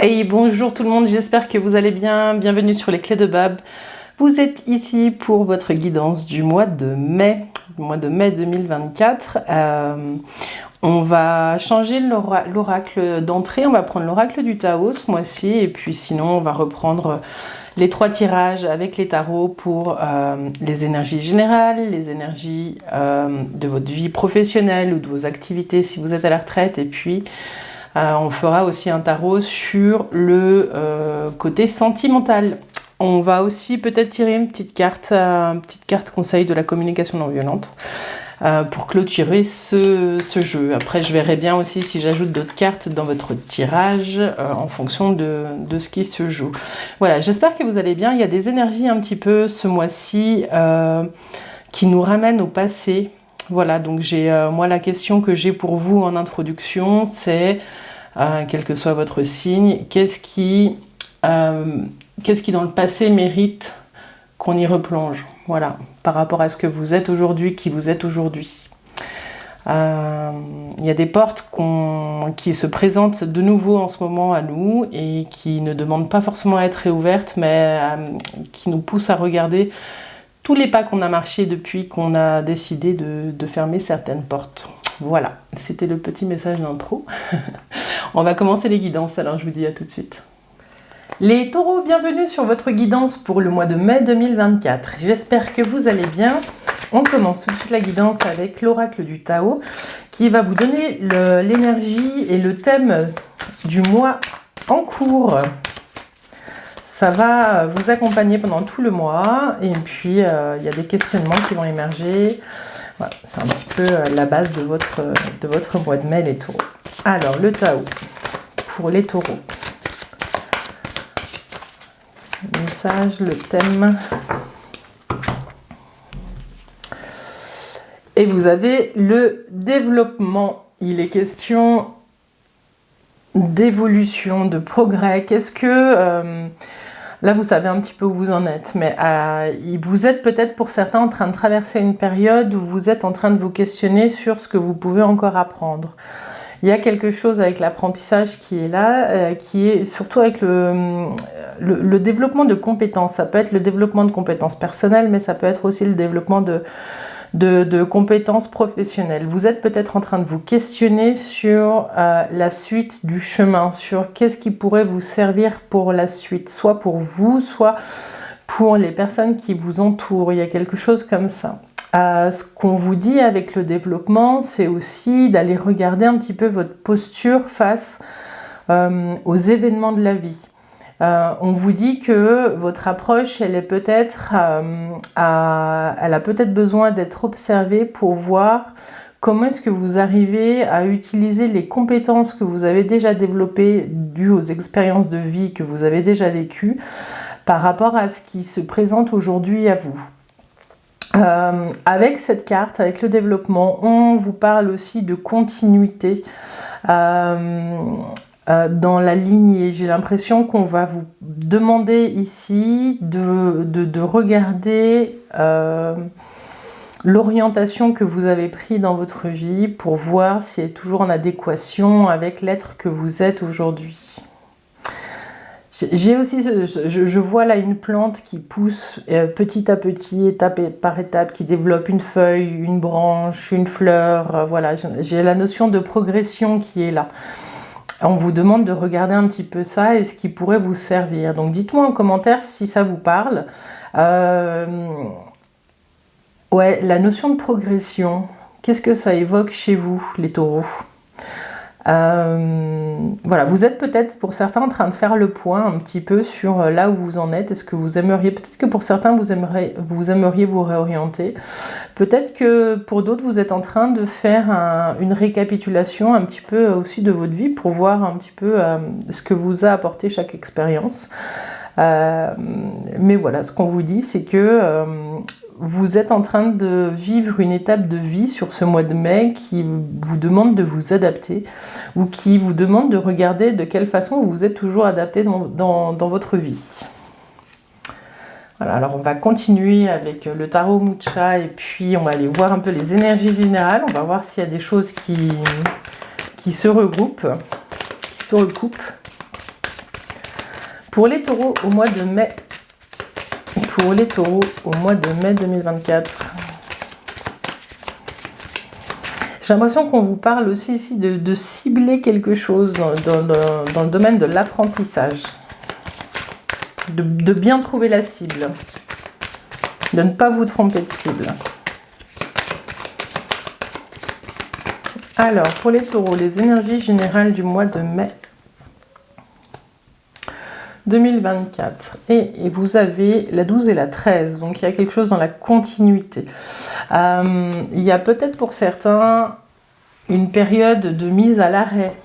Hey, bonjour tout le monde, j'espère que vous allez bien. Bienvenue sur les clés de Bab. Vous êtes ici pour votre guidance du mois de mai, 2024. On va changer l'oracle d'entrée, on va prendre l'oracle du Tao ce mois-ci et puis sinon on va reprendre les 3 tirages avec les tarots pour les énergies générales, les énergies de votre vie professionnelle ou de vos activités si vous êtes à la retraite, et puis on fera aussi un tarot sur le côté sentimental. On va aussi peut-être tirer une petite carte conseil de la communication non violente pour clôturer ce jeu. Après, je verrai bien aussi si j'ajoute d'autres cartes dans votre tirage en fonction de ce qui se joue. Voilà, j'espère que vous allez bien. Il y a des énergies un petit peu ce mois-ci qui nous ramènent au passé. Voilà, donc moi la question que j'ai pour vous en introduction, c'est quel que soit votre signe, qu'est-ce qui dans le passé mérite qu'on y replonge, voilà, par rapport à ce que vous êtes aujourd'hui, qui vous êtes aujourd'hui. Il y a des portes qui se présentent de nouveau en ce moment à nous et qui ne demandent pas forcément à être réouvertes, mais qui nous poussent à regarder tous les pas qu'on a marchés depuis qu'on a décidé de fermer certaines portes. Voilà, c'était le petit message d'intro. On va commencer les guidances, alors je vous dis à tout de suite. Les taureaux, bienvenue sur votre guidance pour le mois de mai 2024. J'espère que vous allez bien. On commence tout de suite la guidance avec l'oracle du Tao qui va vous donner l'énergie et le thème du mois en cours. Ça va vous accompagner pendant tout le mois et puis il y a des questionnements qui vont émerger. Voilà, c'est un petit peu la base de votre mois de mai, les taureaux. Alors, le Tao pour les taureaux. Le message, le thème. Et vous avez le développement. Il est question d'évolution, de progrès. Qu'est-ce que... là, vous savez un petit peu où vous en êtes, mais vous êtes peut-être pour certains en train de traverser une période où vous êtes en train de vous questionner sur ce que vous pouvez encore apprendre. Il y a quelque chose avec l'apprentissage qui est là, qui est surtout avec le développement de compétences. Ça peut être le développement de compétences personnelles, mais ça peut être aussi le développement de compétences professionnelles. Vous êtes peut-être en train de vous questionner sur la suite du chemin, sur qu'est-ce qui pourrait vous servir pour la suite, soit pour vous, soit pour les personnes qui vous entourent. Il y a quelque chose comme ça. Ce qu'on vous dit avec le développement, c'est aussi d'aller regarder un petit peu votre posture face aux événements de la vie. On vous dit que votre approche, elle est peut-être, elle a peut-être besoin d'être observée pour voir comment est-ce que vous arrivez à utiliser les compétences que vous avez déjà développées dues aux expériences de vie que vous avez déjà vécues par rapport à ce qui se présente aujourd'hui à vous. Avec cette carte, avec le développement, on vous parle aussi de continuité dans la lignée. J'ai l'impression qu'on va vous demander ici de regarder l'orientation que vous avez prise dans votre vie pour voir si elle est toujours en adéquation avec l'être que vous êtes aujourd'hui. J'ai aussi, je vois là une plante qui pousse petit à petit, étape par étape, qui développe une feuille, une branche, une fleur. Voilà, j'ai la notion de progression qui est là. On vous demande de regarder un petit peu ça et ce qui pourrait vous servir. Donc dites-moi en commentaire si ça vous parle. Ouais, la notion de progression, qu'est-ce que ça évoque chez vous, les taureaux ? Voilà, vous êtes peut-être pour certains en train de faire le point un petit peu sur là où vous en êtes. Est-ce que vous aimeriez, peut-être que pour certains vous aimeriez vous réorienter, peut-être que pour d'autres vous êtes en train de faire une récapitulation un petit peu aussi de votre vie pour voir un petit peu ce que vous a apporté chaque expérience. Mais voilà, ce qu'on vous dit, c'est que vous êtes en train de vivre une étape de vie sur ce mois de mai qui vous demande de vous adapter ou qui vous demande de regarder de quelle façon vous vous êtes toujours adapté dans votre vie. Voilà, alors on va continuer avec le tarot Mucha et puis on va aller voir un peu les énergies générales. On va voir s'il y a des choses qui se regroupent, qui se recoupent. Pour les taureaux au mois de mai. Pour les taureaux au mois de mai 2024. J'ai l'impression qu'on vous parle aussi ici de cibler quelque chose dans le domaine de l'apprentissage. De bien trouver la cible. De ne pas vous tromper de cible. Alors, pour les taureaux, les énergies générales du mois de mai 2024. Et vous avez la 12 et la 13. Donc, il y a quelque chose dans la continuité. Il y a peut-être pour certains une période de mise à l'arrêt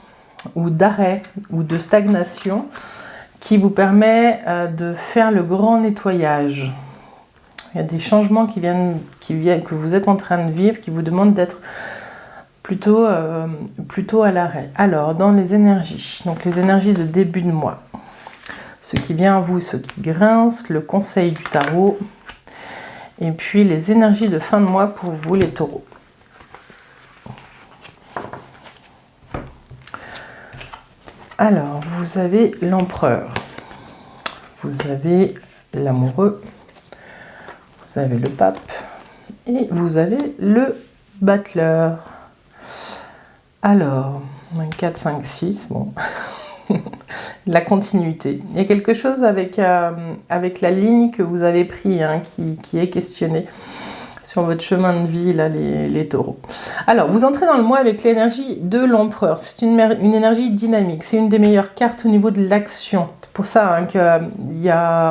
ou d'arrêt ou de stagnation qui vous permet de faire le grand nettoyage. Il y a des changements qui viennent, que vous êtes en train de vivre, qui vous demandent d'être plutôt à l'arrêt. Alors, dans les énergies, donc les énergies de début de mois, ce qui vient à vous, ce qui grince, le conseil du tarot, et puis les énergies de fin de mois pour vous, les taureaux. Alors, vous avez l'empereur, vous avez l'amoureux, vous avez le pape et vous avez le battleur. Alors, 4, 5, 6, bon, la continuité. Il y a quelque chose avec la ligne que vous avez prise qui est questionnée sur votre chemin de vie, là, les taureaux. Alors, vous entrez dans le mois avec l'énergie de l'empereur. C'est une énergie dynamique. C'est une des meilleures cartes au niveau de l'action. C'est pour ça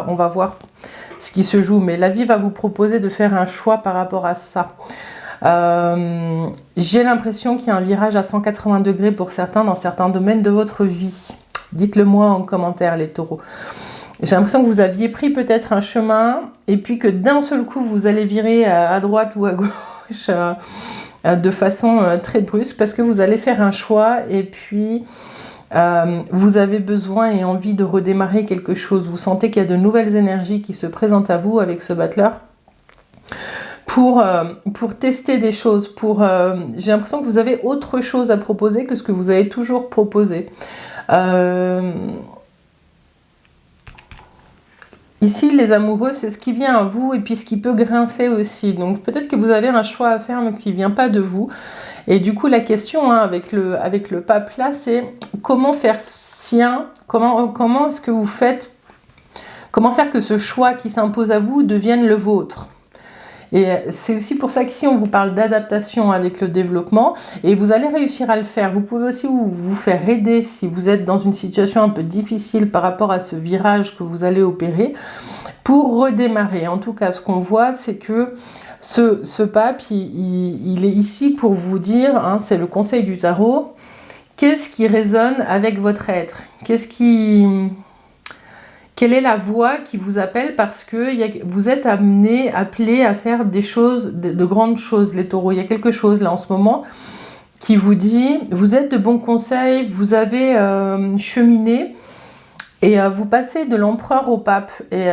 on va voir ce qui se joue. Mais la vie va vous proposer de faire un choix par rapport à ça. J'ai l'impression qu'il y a un virage à 180 degrés pour certains dans certains domaines de votre vie. Dites-le moi en commentaire, les taureaux. J'ai l'impression que vous aviez pris peut-être un chemin et puis que d'un seul coup vous allez virer à droite ou à gauche de façon très brusque parce que vous allez faire un choix et puis vous avez besoin et envie de redémarrer quelque chose. Vous sentez qu'il y a de nouvelles énergies qui se présentent à vous avec ce battleur pour tester des choses. J'ai l'impression que vous avez autre chose à proposer que ce que vous avez toujours proposé. Ici, les amoureux, c'est ce qui vient à vous et puis ce qui peut grincer aussi. Donc peut-être que vous avez un choix à faire mais qui ne vient pas de vous. Et du coup, la question avec le pape là, c'est comment faire sien, comment est-ce que vous faites, comment faire que ce choix qui s'impose à vous devienne le vôtre. Et c'est aussi pour ça qu'ici on vous parle d'adaptation avec le développement et vous allez réussir à le faire. Vous pouvez aussi vous faire aider si vous êtes dans une situation un peu difficile par rapport à ce virage que vous allez opérer pour redémarrer. En tout cas, ce qu'on voit, c'est que ce pape, il est ici pour vous dire, c'est le conseil du tarot, qu'est-ce qui résonne avec votre être ? Quelle est la voix qui vous appelle parce que vous êtes appelé à faire des choses, de grandes choses, les taureaux. Il y a quelque chose là en ce moment qui vous dit, vous êtes de bons conseils, vous avez cheminé et vous passez de l'empereur au pape. Et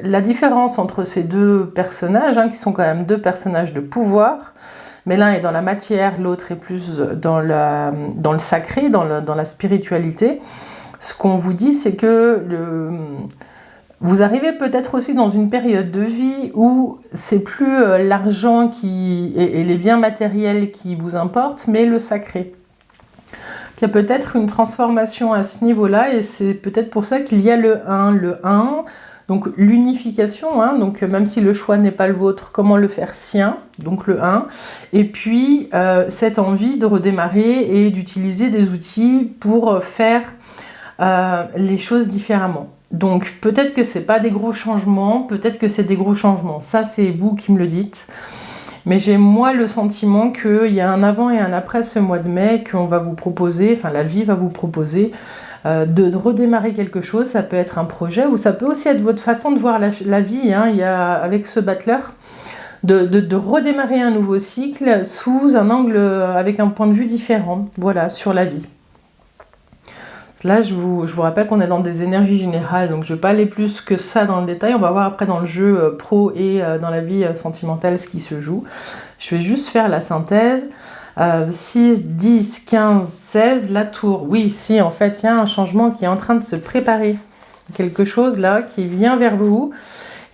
la différence entre ces deux personnages, qui sont quand même deux personnages de pouvoir, mais l'un est dans la matière, l'autre est plus dans le sacré, dans la spiritualité. Ce qu'on vous dit, c'est que vous arrivez peut-être aussi dans une période de vie où c'est plus l'argent et les biens matériels qui vous importent, mais le sacré. Il y a peut-être une transformation à ce niveau-là, et c'est peut-être pour ça qu'il y a le 1, donc l'unification, donc même si le choix n'est pas le vôtre, comment le faire sien, donc le 1, et puis cette envie de redémarrer et d'utiliser des outils pour faire les choses différemment. Donc peut-être que c'est pas des gros changements, peut-être que c'est des gros changements. Ça, c'est vous qui me le dites. Mais j'ai moi le sentiment qu'il y a un avant et un après ce mois de mai qu'on va vous proposer, la vie va vous proposer de redémarrer quelque chose. Ça peut être un projet ou ça peut aussi être votre façon de voir la vie. Il y a avec ce battleur de redémarrer un nouveau cycle sous un angle avec un point de vue différent. Voilà, sur la vie. Là, je vous rappelle qu'on est dans des énergies générales, donc je ne vais pas aller plus que ça dans le détail. On va voir après dans le jeu pro et dans la vie sentimentale ce qui se joue. Je vais juste faire la synthèse. 6, 10, 15, 16, la tour. Oui, si, en fait, il y a un changement qui est en train de se préparer. Quelque chose là qui vient vers vous,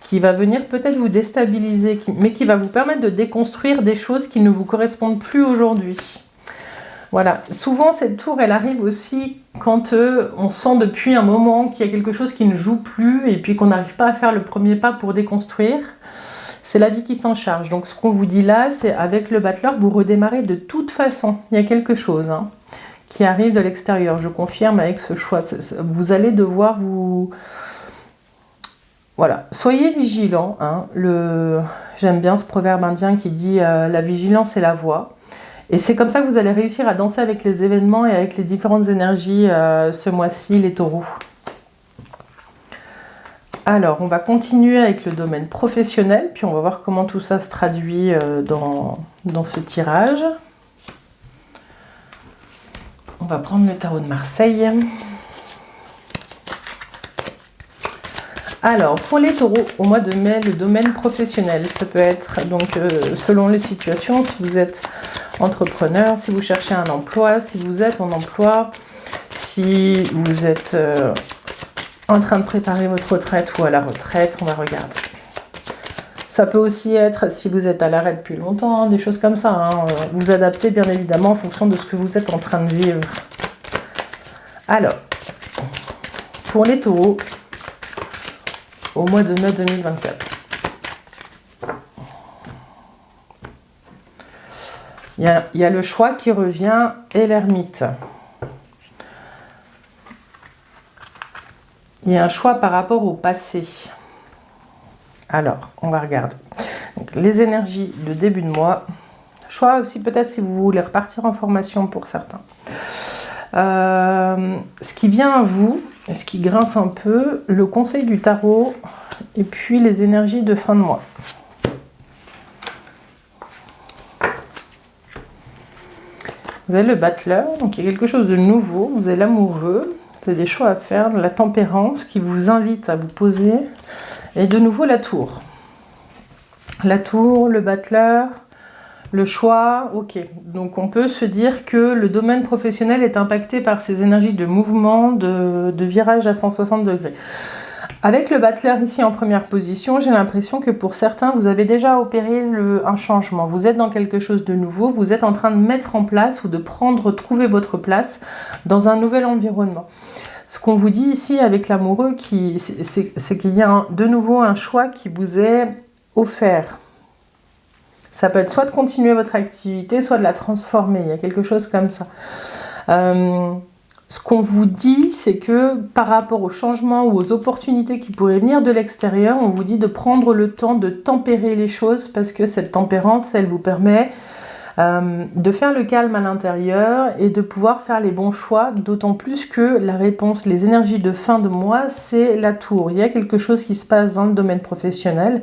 qui va venir peut-être vous déstabiliser, mais qui va vous permettre de déconstruire des choses qui ne vous correspondent plus aujourd'hui. Voilà. Souvent, cette tour, elle arrive aussi quand on sent depuis un moment qu'il y a quelque chose qui ne joue plus et puis qu'on n'arrive pas à faire le premier pas pour déconstruire. C'est la vie qui s'en charge. Donc, ce qu'on vous dit là, c'est avec le battleur, vous redémarrez de toute façon. Il y a quelque chose qui arrive de l'extérieur. Je confirme avec ce choix. Vous allez devoir vous... Voilà. Soyez vigilants. J'aime bien ce proverbe indien qui dit la vigilance est la voie. Et c'est comme ça que vous allez réussir à danser avec les événements et avec les différentes énergies ce mois-ci, les taureaux. Alors, on va continuer avec le domaine professionnel, puis on va voir comment tout ça se traduit dans ce tirage. On va prendre le tarot de Marseille. Alors, pour les taureaux, au mois de mai, le domaine professionnel, ça peut être, donc, selon les situations, si vous êtes entrepreneur, si vous cherchez un emploi, si vous êtes en emploi, si vous êtes en train de préparer votre retraite ou à la retraite, on va regarder. Ça peut aussi être si vous êtes à l'arrêt depuis longtemps, des choses comme ça. Vous adaptez bien évidemment en fonction de ce que vous êtes en train de vivre. Alors, pour les taureaux, au mois de mai 2024. Il y a le choix qui revient et l'ermite. Il y a un choix par rapport au passé. Alors, on va regarder. Donc, les énergies de début de mois. Choix aussi peut-être si vous voulez repartir en formation pour certains. Ce qui vient à vous, ce qui grince un peu, le conseil du tarot et puis les énergies de fin de mois. Vous avez le battleur, donc il y a quelque chose de nouveau, vous avez l'amoureux, vous avez des choix à faire, la tempérance qui vous invite à vous poser, et de nouveau la tour. La tour, le battleur, le choix, ok. Donc on peut se dire que le domaine professionnel est impacté par ces énergies de mouvement, de virage à 160 degrés. Avec le battleur ici en première position, j'ai l'impression que pour certains, vous avez déjà opéré un changement. Vous êtes dans quelque chose de nouveau, vous êtes en train de mettre en place ou de trouver votre place dans un nouvel environnement. Ce qu'on vous dit ici avec l'amoureux, c'est qu'il y a de nouveau un choix qui vous est offert. Ça peut être soit de continuer votre activité, soit de la transformer. Il y a quelque chose comme ça. Ce qu'on vous dit, c'est que par rapport aux changements ou aux opportunités qui pourraient venir de l'extérieur, on vous dit de prendre le temps de tempérer les choses parce que cette tempérance, elle vous permet de faire le calme à l'intérieur et de pouvoir faire les bons choix, d'autant plus que la réponse, les énergies de fin de mois, c'est la tour. Il y a quelque chose qui se passe dans le domaine professionnel.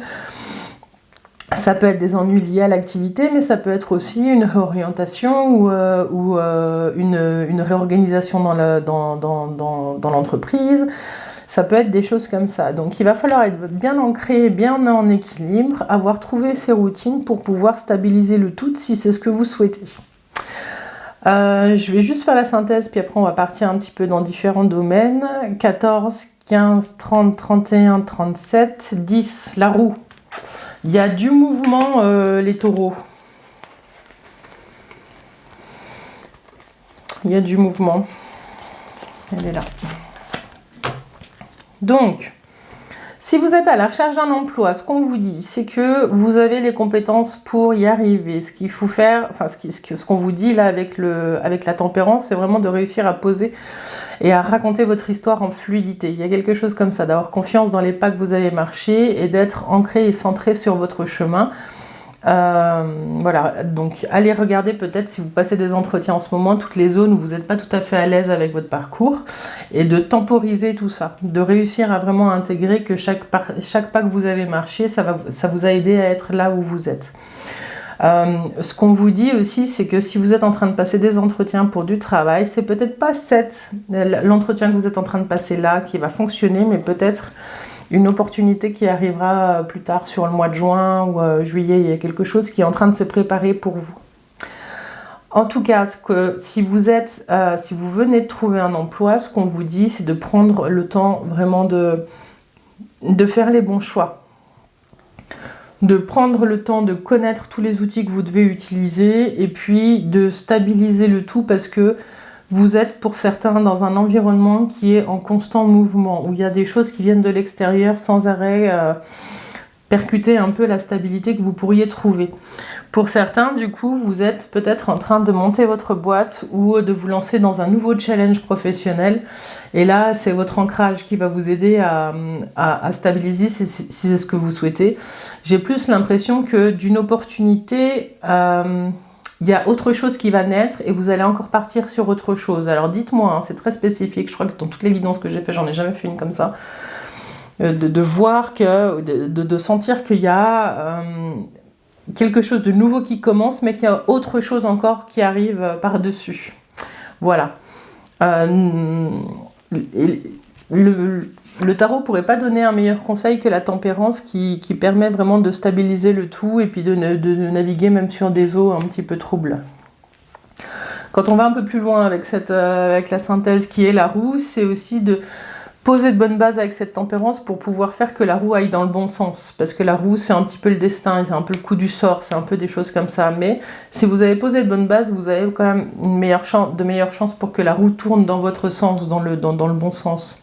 Ça peut être des ennuis liés à l'activité, mais ça peut être aussi une réorientation ou une réorganisation dans l'entreprise. Ça peut être des choses comme ça. Donc il va falloir être bien ancré, bien en équilibre, avoir trouvé ses routines pour pouvoir stabiliser le tout si c'est ce que vous souhaitez. Je vais juste faire la synthèse, puis après on va partir un petit peu dans différents domaines. 14, 15, 30, 31, 37, 10, la roue. Il y a du mouvement, les taureaux. Il y a du mouvement. Elle est là. Donc, si vous êtes à la recherche d'un emploi, ce qu'on vous dit, c'est que vous avez les compétences pour y arriver. Ce qu'il faut faire, enfin, ce qu'on vous dit là avec la tempérance, c'est vraiment de réussir à poser et à raconter votre histoire en fluidité. Il y a quelque chose comme ça, d'avoir confiance dans les pas que vous avez marché et d'être ancré et centré sur votre chemin. Voilà, donc allez regarder peut-être si vous passez des entretiens en ce moment, toutes les zones où vous n'êtes pas tout à fait à l'aise avec votre parcours et de temporiser tout ça, de réussir à vraiment intégrer que chaque pas que vous avez marché, ça vous a aidé à être là où vous êtes. Ce qu'on vous dit aussi, c'est que si vous êtes en train de passer des entretiens pour du travail, c'est peut-être pas l'entretien que vous êtes en train de passer là qui va fonctionner, mais peut-être une opportunité qui arrivera plus tard sur le mois de juin ou juillet. Il y a quelque chose qui est en train de se préparer pour vous. En tout cas, si vous venez de trouver un emploi, ce qu'on vous dit, c'est de prendre le temps vraiment de faire les bons choix. De prendre le temps de connaître tous les outils que vous devez utiliser et puis de stabiliser le tout parce que vous êtes pour certains dans un environnement qui est en constant mouvement, où il y a des choses qui viennent de l'extérieur sans arrêt percuter un peu la stabilité que vous pourriez trouver. Pour certains, du coup, vous êtes peut-être en train de monter votre boîte ou de vous lancer dans un nouveau challenge professionnel. Et là, c'est votre ancrage qui va vous aider à stabiliser si c'est ce que vous souhaitez. J'ai plus l'impression que d'une opportunité, il y a autre chose qui va naître et vous allez encore partir sur autre chose. Alors dites-moi, hein, c'est très spécifique. Je crois que dans toutes les guidances que j'ai fait, j'en ai jamais fait une comme ça. De voir de sentir qu'il y a quelque chose de nouveau qui commence, mais qu'il y a autre chose encore qui arrive par-dessus. Voilà. Le tarot pourrait pas donner un meilleur conseil que la tempérance qui permet vraiment de stabiliser le tout et puis de naviguer même sur des eaux un petit peu troubles. Quand on va un peu plus loin avec la synthèse qui est la roue, c'est aussi de poser de bonnes bases avec cette tempérance pour pouvoir faire que la roue aille dans le bon sens. Parce que la roue, c'est un petit peu le destin, c'est un peu le coup du sort, c'est un peu des choses comme ça. Mais si vous avez posé de bonnes bases, vous avez quand même de meilleures chances pour que la roue tourne dans votre sens, dans le bon sens.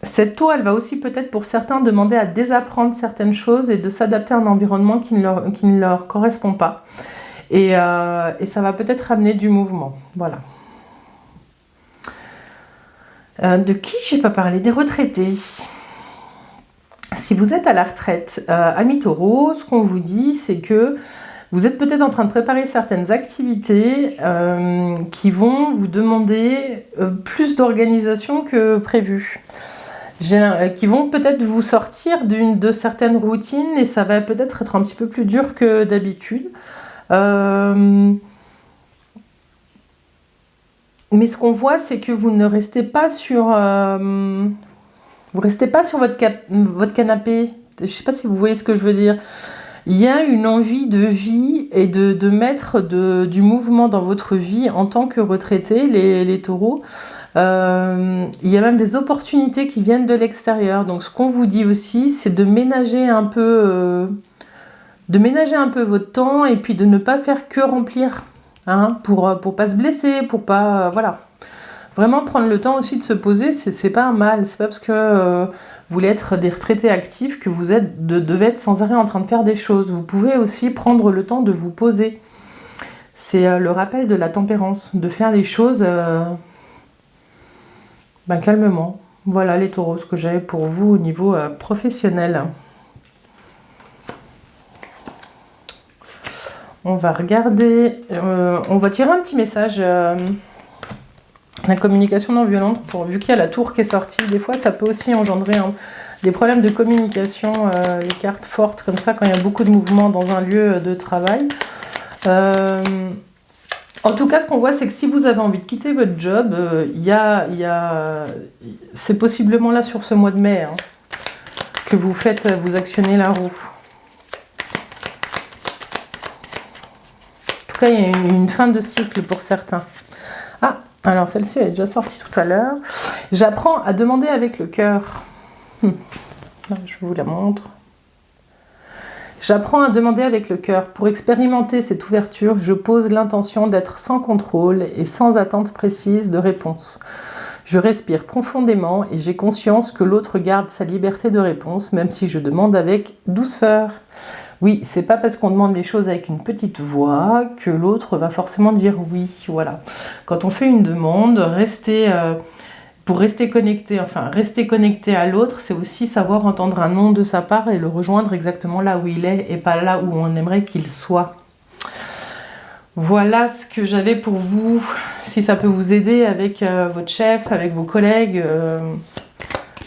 Cette eau, elle va aussi peut-être pour certains demander à désapprendre certaines choses et de s'adapter à un environnement qui ne leur correspond pas. Et ça va peut-être ramener du mouvement. Voilà. De qui j'ai pas parlé? Des retraités. Si vous êtes à la retraite, amis taureaux, ce qu'on vous dit, c'est que vous êtes peut-être en train de préparer certaines activités qui vont vous demander plus d'organisation que prévu. Qui vont peut-être vous sortir de certaines routines et ça va peut-être être un petit peu plus dur que d'habitude. Mais ce qu'on voit, c'est que vous ne restez pas sur, votre canapé. Je ne sais pas si vous voyez ce que je veux dire. Il y a une envie de vie et de mettre du mouvement dans votre vie en tant que retraité, les taureaux. Il y a même des opportunités qui viennent de l'extérieur. Donc ce qu'on vous dit aussi, c'est de ménager un peu votre temps et puis de ne pas faire que remplir. Pour pas se blesser, pour pas... voilà. Vraiment prendre le temps aussi de se poser, c'est pas un mal. C'est pas parce que vous voulez être des retraités actifs que vous devez être sans arrêt en train de faire des choses. Vous pouvez aussi prendre le temps de vous poser. C'est le rappel de la tempérance, de faire les choses calmement. Voilà les taureaux, ce que j'avais pour vous au niveau professionnel. On va regarder, on va tirer un petit message. La communication non violente, vu qu'il y a la tour qui est sortie, des fois ça peut aussi engendrer des problèmes de communication, les cartes fortes comme ça, quand il y a beaucoup de mouvements dans un lieu de travail. En tout cas, ce qu'on voit, c'est que si vous avez envie de quitter votre job, c'est possiblement là sur ce mois de mai que vous actionnez la roue. En tout cas, il y a une fin de cycle pour certains. Ah, alors celle-ci elle est déjà sortie tout à l'heure. J'apprends à demander avec le cœur. Je vous la montre. J'apprends à demander avec le cœur. Pour expérimenter cette ouverture, je pose l'intention d'être sans contrôle et sans attente précise de réponse. Je respire profondément et j'ai conscience que l'autre garde sa liberté de réponse, même si je demande avec douceur. Oui, c'est pas parce qu'on demande les choses avec une petite voix que l'autre va forcément dire oui. Voilà. Quand on fait une demande, pour rester connecté à l'autre, c'est aussi savoir entendre un non de sa part et le rejoindre exactement là où il est et pas là où on aimerait qu'il soit. Voilà ce que j'avais pour vous. Si ça peut vous aider avec votre chef, avec vos collègues,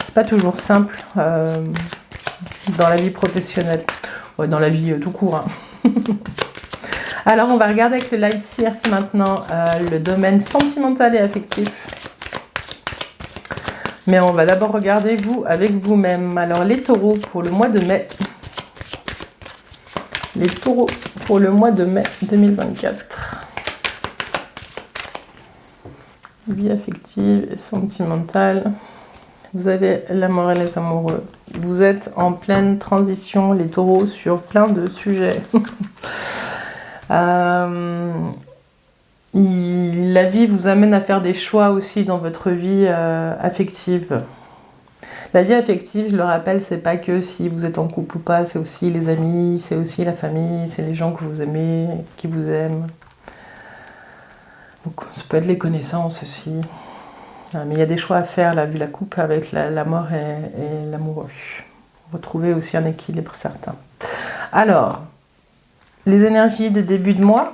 c'est pas toujours simple dans la vie professionnelle. Ouais, dans la vie tout court. Alors, on va regarder avec le Light Seers maintenant le domaine sentimental et affectif. Mais on va d'abord regarder vous avec vous-même. Alors, les taureaux pour le mois de mai. les taureaux pour le mois de mai 2024. Vie affective et sentimentale. Vous avez l'amour et les amoureux. Vous êtes en pleine transition, les taureaux, sur plein de sujets. La vie vous amène à faire des choix aussi dans votre vie affective. La vie affective, je le rappelle, c'est pas que si vous êtes en couple ou pas, c'est aussi les amis, c'est aussi la famille, c'est les gens que vous aimez, qui vous aiment. Donc, ça peut être les connaissances aussi. Mais il y a des choix à faire, là, vu la coupe avec la mort et l'amoureux. Retrouver aussi un équilibre certain. Alors, les énergies de début de mois,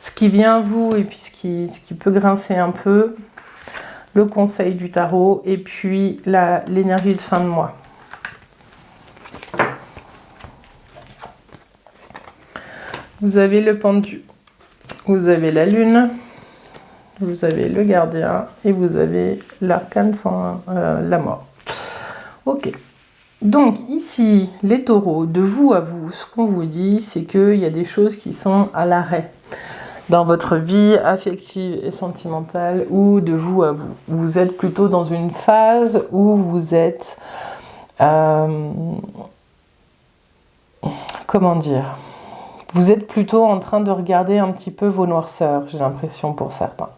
ce qui vient à vous et puis ce qui peut grincer un peu, le conseil du tarot et puis l'énergie de fin de mois. Vous avez le pendu, vous avez la lune, vous avez le gardien et vous avez l'arcane sans la mort. Ok. Donc ici, les taureaux, de vous à vous, ce qu'on vous dit, c'est qu'il y a des choses qui sont à l'arrêt dans votre vie affective et sentimentale ou de vous à vous. Vous êtes plutôt dans une phase où vous êtes... comment dire ? Vous êtes plutôt en train de regarder un petit peu vos noirceurs, j'ai l'impression pour certains.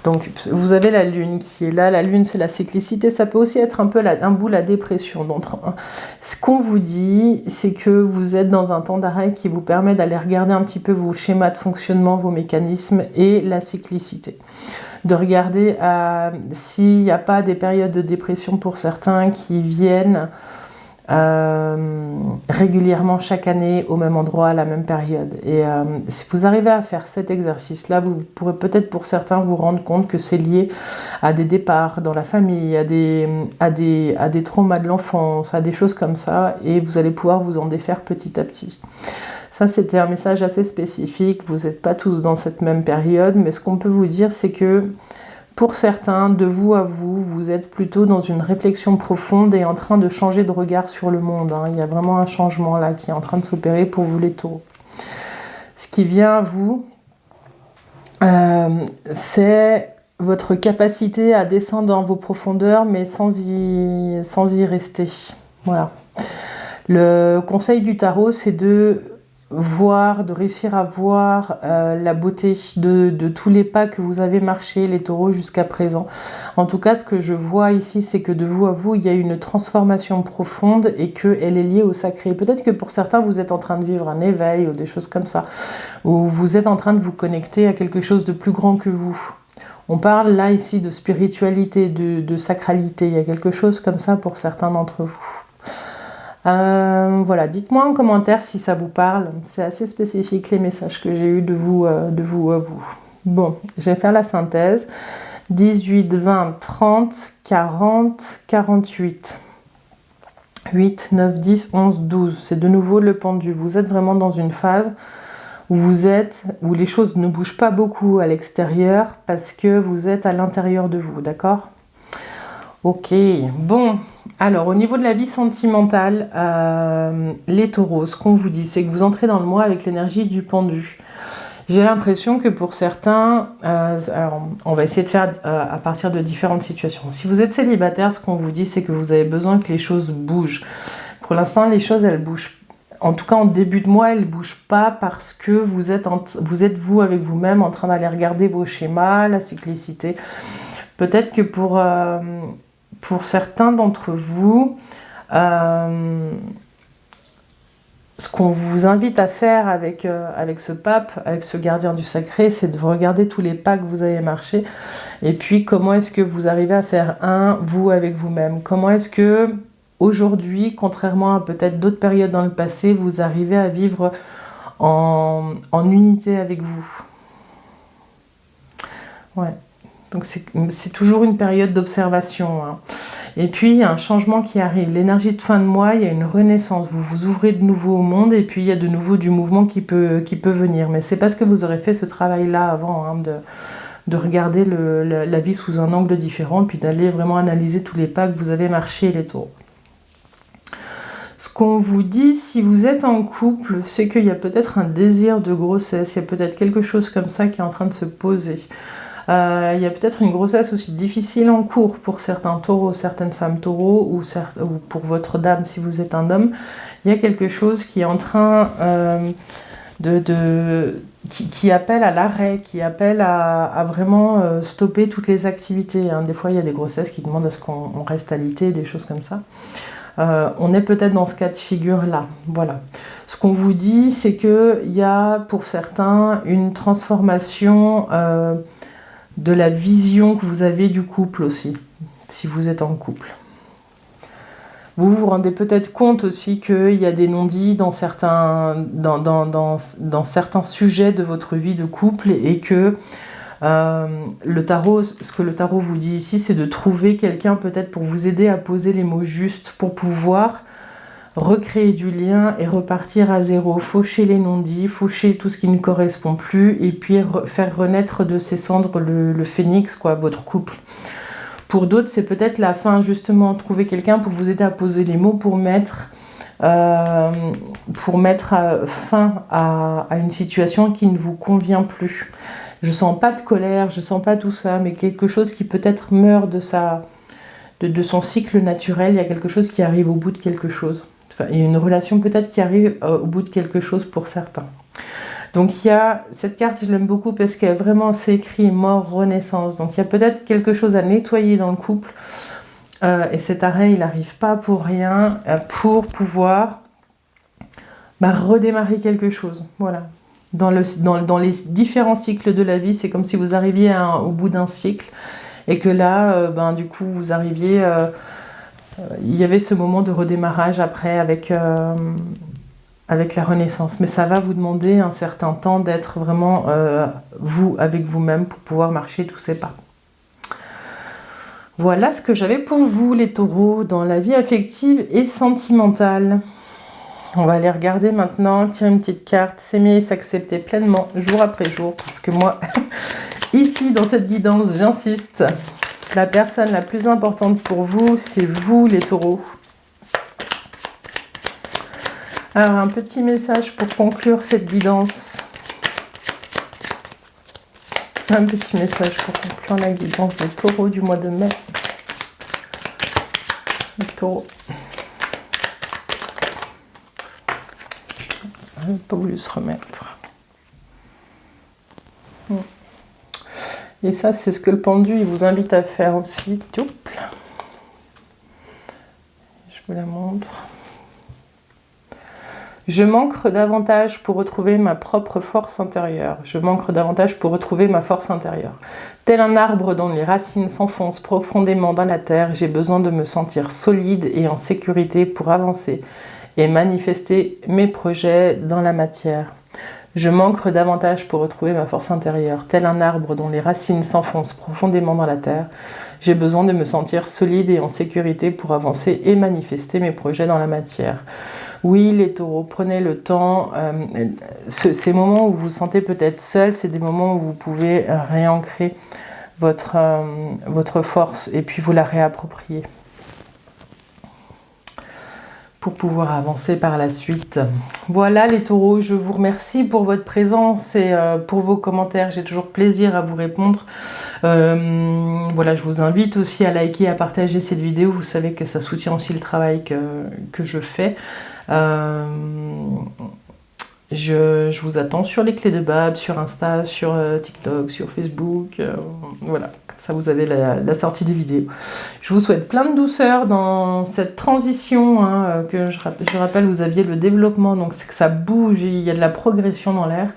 Donc vous avez la lune qui est là, la lune c'est la cyclicité, ça peut aussi être un peu un bout la dépression. Donc, ce qu'on vous dit, c'est que vous êtes dans un temps d'arrêt qui vous permet d'aller regarder un petit peu vos schémas de fonctionnement, vos mécanismes et la cyclicité. De regarder s'il n'y a pas des périodes de dépression pour certains qui viennent régulièrement chaque année au même endroit à la même période. Et si vous arrivez à faire cet exercice-là, vous pourrez peut-être pour certains vous rendre compte que c'est lié à des départs dans la famille, à des traumas de l'enfance, à des choses comme ça, et vous allez pouvoir vous en défaire petit à petit. Ça, c'était un message assez spécifique. Vous n'êtes pas tous dans cette même période, mais ce qu'on peut vous dire, c'est que pour certains, de vous à vous, vous êtes plutôt dans une réflexion profonde et en train de changer de regard sur le monde. Il y a vraiment un changement là qui est en train de s'opérer pour vous les taureaux. Ce qui vient à vous, c'est votre capacité à descendre dans vos profondeurs, mais sans y rester. Voilà. Le conseil du tarot, c'est de réussir à voir la beauté de tous les pas que vous avez marché, les taureaux, jusqu'à présent. En tout cas, ce que je vois ici, c'est que de vous à vous, il y a une transformation profonde et qu'elle est liée au sacré. Peut-être que pour certains, vous êtes en train de vivre un éveil ou des choses comme ça, ou vous êtes en train de vous connecter à quelque chose de plus grand que vous. On parle là, ici, de spiritualité, de sacralité. Il y a quelque chose comme ça pour certains d'entre vous. Voilà, dites-moi en commentaire si ça vous parle. C'est assez spécifique les messages que j'ai eus de vous à vous. Bon, je vais faire la synthèse. 18, 20, 30, 40, 48. 8, 9, 10, 11, 12. C'est de nouveau le pendu. Vous êtes vraiment dans une phase où les choses ne bougent pas beaucoup à l'extérieur parce que vous êtes à l'intérieur de vous, d'accord ? Ok, bon, alors au niveau de la vie sentimentale, les taureaux, ce qu'on vous dit, c'est que vous entrez dans le mois avec l'énergie du pendu. J'ai l'impression que pour certains, alors on va essayer de faire à partir de différentes situations. Si vous êtes célibataire, ce qu'on vous dit, c'est que vous avez besoin que les choses bougent. Pour l'instant, les choses, elles bougent. En tout cas, en début de mois, elles ne bougent pas parce que vous êtes vous avec vous-même en train d'aller regarder vos schémas, la cyclicité. Peut-être que pour certains d'entre vous, ce qu'on vous invite à faire avec ce pape, avec ce gardien du sacré, c'est de regarder tous les pas que vous avez marchés et puis comment est-ce que vous arrivez à faire vous avec vous-même. Comment est-ce que aujourd'hui, contrairement à peut-être d'autres périodes dans le passé, vous arrivez à vivre en unité avec vous. Ouais. Donc c'est toujours une période d'observation. Et puis il y a un changement qui arrive. L'énergie de fin de mois, il y a une renaissance. Vous vous ouvrez de nouveau au monde et puis il y a de nouveau du mouvement qui peut venir. Mais c'est parce que vous aurez fait ce travail-là avant de regarder la vie sous un angle différent puis d'aller vraiment analyser tous les pas que vous avez marchés, les taureaux. Ce qu'on vous dit, si vous êtes en couple, c'est qu'il y a peut-être un désir de grossesse, il y a peut-être quelque chose comme ça qui est en train de se poser. Il y a peut-être une grossesse aussi difficile en cours pour certains taureaux, certaines femmes taureaux, ou pour votre dame si vous êtes un homme. Il y a quelque chose qui est en train qui appelle à l'arrêt, qui appelle à vraiment stopper toutes les activités. Hein. Des fois, il y a des grossesses qui demandent à ce qu'on reste alité, des choses comme ça. On est peut-être dans ce cas de figure-là. Voilà. Ce qu'on vous dit, c'est qu'il y a pour certains une transformation de la vision que vous avez du couple aussi, si vous êtes en couple. Vous vous rendez peut-être compte aussi qu'il y a des non-dits dans certains sujets de votre vie de couple et que le tarot, ce que le tarot vous dit ici, c'est de trouver quelqu'un peut-être pour vous aider à poser les mots justes pour pouvoir recréer du lien et repartir à zéro, faucher les non-dits, faucher tout ce qui ne correspond plus et puis faire renaître de ses cendres le phénix, quoi, votre couple. Pour d'autres, c'est peut-être la fin, justement, trouver quelqu'un pour vous aider à poser les mots pour mettre fin à une situation qui ne vous convient plus. Je sens pas de colère, je sens pas tout ça, mais quelque chose qui peut-être meurt de son cycle naturel. Il y a quelque chose qui arrive au bout de quelque chose. Enfin, il y a une relation peut-être qui arrive au bout de quelque chose pour certains. Donc il y a cette carte, je l'aime beaucoup parce qu'elle vraiment c'est écrit mort, renaissance. Donc il y a peut-être quelque chose à nettoyer dans le couple. Et cet arrêt, il n'arrive pas pour rien, pour pouvoir redémarrer quelque chose. Voilà. Dans les différents cycles de la vie, c'est comme si vous arriviez au bout d'un cycle et que là, du coup, vous arriviez... il y avait ce moment de redémarrage après avec la renaissance. Mais ça va vous demander un certain temps d'être vraiment vous, avec vous-même, pour pouvoir marcher tous ces pas. Voilà ce que j'avais pour vous, les taureaux, dans la vie affective et sentimentale. On va aller regarder maintenant, tirer une petite carte, s'aimer et s'accepter pleinement, jour après jour, parce que moi, ici, dans cette guidance, j'insiste, la personne la plus importante pour vous, c'est vous, les taureaux. Alors, un petit message pour conclure cette guidance. Un petit message pour conclure la guidance des taureaux du mois de mai. Les taureaux. Il n'a pas voulu se remettre. Et ça, c'est ce que le pendu il vous invite à faire aussi. Je vous la montre. Je manque davantage pour retrouver ma propre force intérieure. Je manque davantage pour retrouver ma force intérieure. Tel un arbre dont les racines s'enfoncent profondément dans la terre, j'ai besoin de me sentir solide et en sécurité pour avancer et manifester mes projets dans la matière. Je manque davantage pour retrouver ma force intérieure. Tel un arbre dont les racines s'enfoncent profondément dans la terre, j'ai besoin de me sentir solide et en sécurité pour avancer et manifester mes projets dans la matière. Oui, les taureaux, prenez le temps. Ces moments où vous vous sentez peut-être seul, c'est des moments où vous pouvez réancrer votre force et puis vous la réapproprier pour pouvoir avancer par la suite. Voilà les taureaux, je vous remercie pour votre présence et pour vos commentaires. J'ai toujours plaisir à vous répondre. Voilà, je vous invite aussi à liker et à partager cette vidéo. Vous savez que ça soutient aussi le travail que je fais. Je vous attends sur les clés de Bab, sur Insta, sur TikTok, sur Facebook. Voilà, comme ça vous avez la sortie des vidéos. Je vous souhaite plein de douceur dans cette transition. Que je rappelle, vous aviez le développement, donc c'est que ça bouge, et il y a de la progression dans l'air,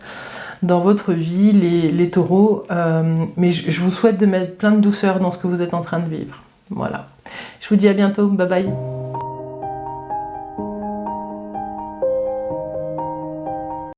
dans votre vie, les taureaux. Mais je vous souhaite de mettre plein de douceur dans ce que vous êtes en train de vivre. Voilà. Je vous dis à bientôt. Bye bye.